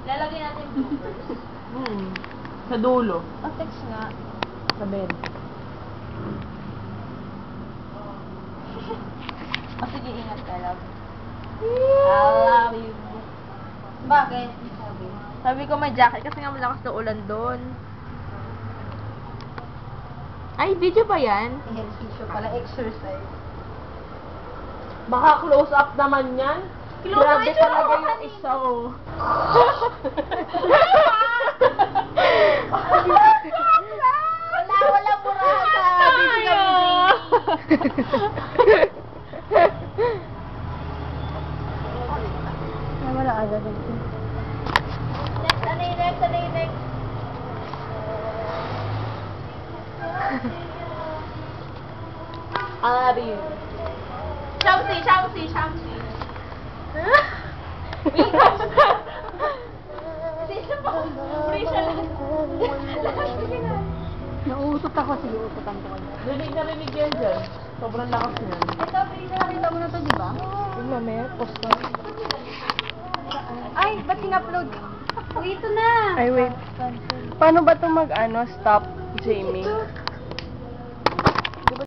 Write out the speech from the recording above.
Lalagyan natin yung bloopers. Sa dulo. Text nga. Sa bed. Sige, ingat ka, love. I love you. Bakit? Sabi ko may jacket kasi nga malakas na ulan doon. Ay, video ba yan? Ehersisyo pala, exercise. Baka close up naman yan. Close Grabe up, talaga close yung up. isa, oh. Wala burata. Busy ka, Ay, wala agad ito. Next, ano yung next? Ano yung next? I love you. Shamsi, Shamsi, Shamsi. Sino ba? Prisha lang. Nauutot ako, sige, ututan ko kayo. Rinig na rinig yan dyan. Sobrang lakas niyan. Ito, Prisha, nakita mo na to, di ba? Yung mamaya, post ko. Ay, ba't in-upload? Uy, ito na. Ay, wait. Paano ba ito mag-stop, Jamie?